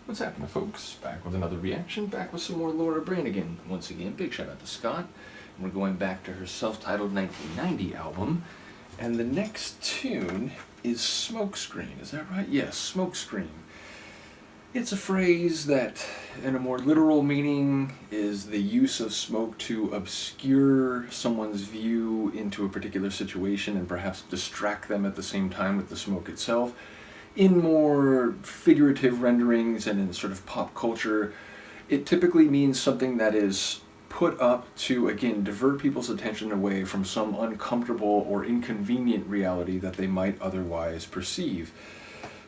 What's happening, folks? Back with another reaction, back with some more Laura Branigan. Once again, big shout out to Scott. And we're going back to her self-titled 1990 album. And the next tune is Smokescreen. Is that right? Yes, Smokescreen. It's a phrase that, in a more literal meaning, is the use of smoke to obscure someone's view into a particular situation and perhaps distract them at the same time with the smoke itself. In more figurative renderings and in sort of pop culture, it typically means something that is put up to, again, divert people's attention away from some uncomfortable or inconvenient reality that they might otherwise perceive.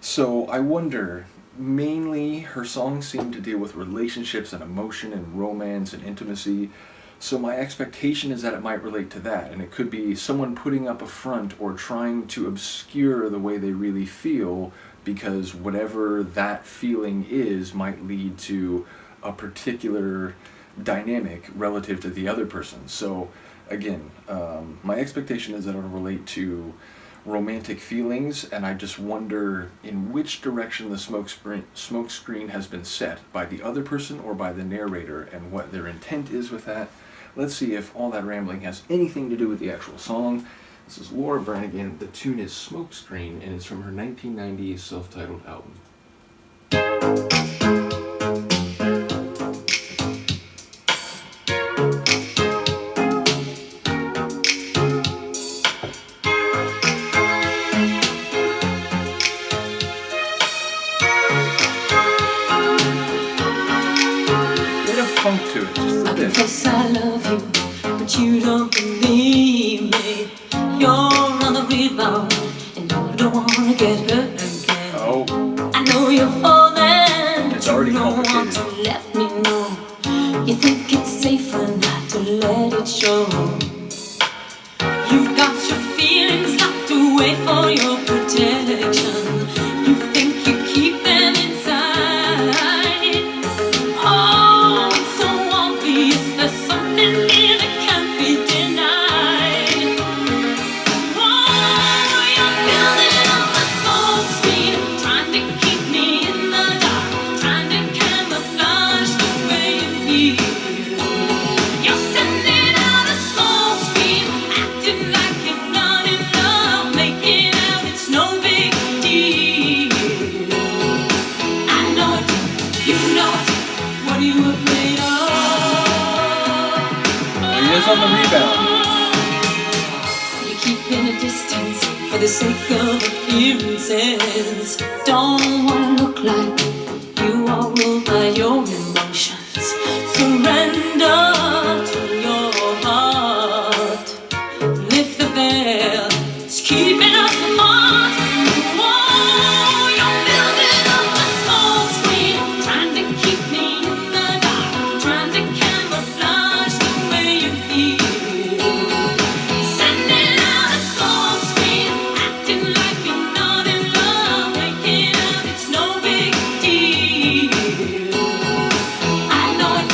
So I wonder, mainly her songs seem to deal with relationships and emotion and romance and intimacy. So my expectation is that it might relate to that, and it could be someone putting up a front or trying to obscure the way they really feel, because whatever that feeling is might lead to a particular dynamic relative to the other person. So again, my expectation is that it'll relate to romantic feelings, and I just wonder in which direction the smoke screen has been set, by the other person or by the narrator, and what their intent is with that. Let's see if all that rambling has anything to do with the actual song. This is Laura Branigan. The tune is Smokescreen, and it's from her 1990 self-titled album. Bit of funk to it, just a bit. Confess I love you, but you don't believe me. You're on the rebound, and you don't wanna get hurt again. Oh. I know you're falling, It's already you don't want complicated. to let me know. You think it's safer not to let it show. You've got your feelings locked away for your protection. You think you keep them inside. Oh, it's so obvious there's something here that can't be denied. Oh, you're building up a smoke screen, trying to keep me in the dark, trying to camouflage the way you feel. You're sending out a smoke screen, acting like you're not in love, making out it's no big deal. I know it, you know it. What are you afraid of? There he is on the rebound. You're keeping a distance for the sake of appearances. Don't wanna look like you are ruled by your emotions. Surrender to your heart. Lift the veil, it's keeping us apart. Whoa, you're building up a smoke screen, trying to keep me in the dark, trying to camouflage the way you feel. Sending out a smoke screen, acting like you're not in love, making out it's no big deal. I know it,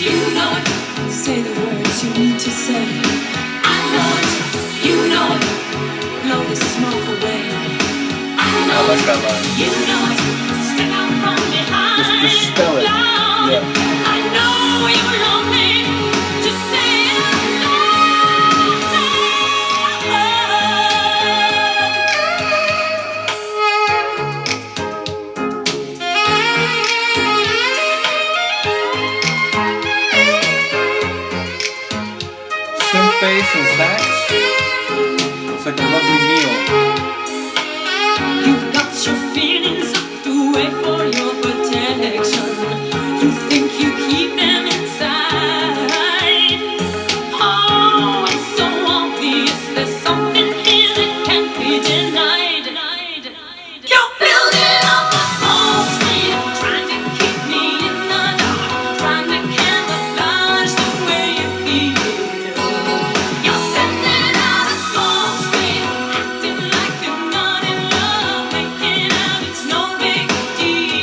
you know it. Say the words you need to say. I know it, you know it. Blow the smoke away. I know I like it, that line. you know it. Step out from behind. Just spell it. Loud. Yeah. I know you love me. Just say it Synth bass and sax. It's like a lovely meal. You've got your feelings locked away for your protection. You think you keep them inside. Oh, it's so obvious there's something here that can't be denied. You're building up a smoke screen, trying to keep me in the dark, trying to camouflage the way you feel. You're sending out a smoke screen, acting like you're not in love, making out it's no big deal.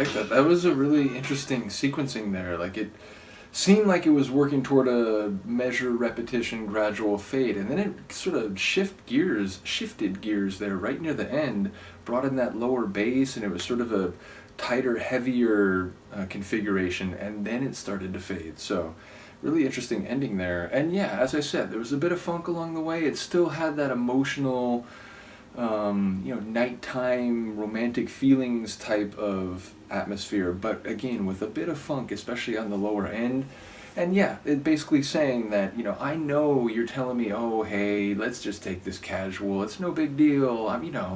like that. That was a really interesting sequencing there. Like it seemed like it was working toward a measure, repetition, gradual fade, and then it sort of shifted gears there right near the end, brought in that lower bass, and it was sort of a tighter, heavier configuration, and then it started to fade. So really interesting ending there. And yeah, as I said, there was a bit of funk along the way. It still had that emotional, nighttime romantic feelings type of atmosphere, but again with a bit of funk, especially on the lower end. And yeah, it basically saying that, I know you're telling me, oh hey, let's just take this casual, it's no big deal,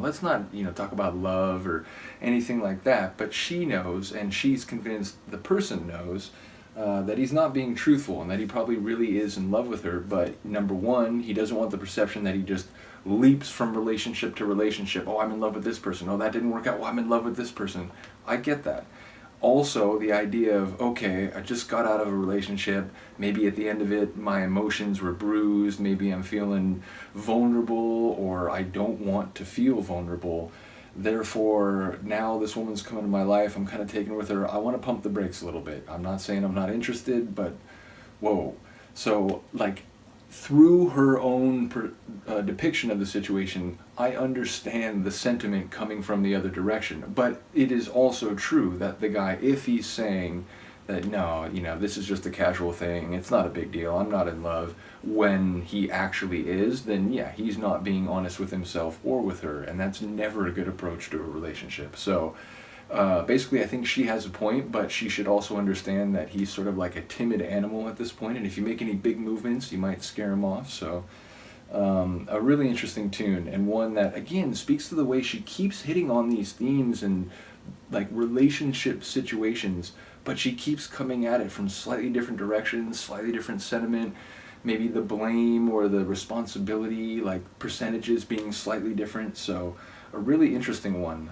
let's not talk about love or anything like that. But she knows, and she's convinced the person knows, that he's not being truthful, and that he probably really is in love with her. But number one, he doesn't want the perception that he just leaps from relationship to relationship. Oh, I'm in love with this person. Oh, that didn't work out. Oh, I'm in love with this person. I get that. Also, the idea of, okay, I just got out of a relationship. Maybe at the end of it, my emotions were bruised. Maybe I'm feeling vulnerable, or I don't want to feel vulnerable. Therefore, now this woman's come into my life. I'm kind of taken with her. I want to pump the brakes a little bit. I'm not saying I'm not interested, but whoa. So, like, through her own depiction of the situation, I understand the sentiment coming from the other direction. But it is also true that the guy, if he's saying that, no, this is just a casual thing, it's not a big deal, I'm not in love, when he actually is, then yeah, he's not being honest with himself or with her, and that's never a good approach to a relationship. So basically, I think she has a point, but she should also understand that he's sort of like a timid animal at this point, and if you make any big movements, you might scare him off. So a really interesting tune, and one that, again, speaks to the way she keeps hitting on these themes and like relationship situations, but she keeps coming at it from slightly different directions, slightly different sentiment, maybe the blame or the responsibility, like percentages being slightly different. So a really interesting one,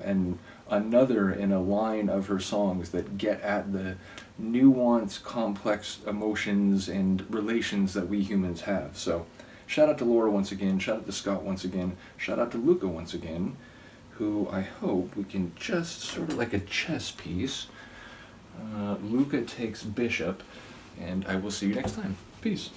and another in a line of her songs that get at the nuanced, complex emotions and relations that we humans have. So shout out to Laura once again, shout out to Scott once again, shout out to Luca once again, who I hope we can just sort of like a chess piece. Luca takes bishop, and I will see you next time. Peace.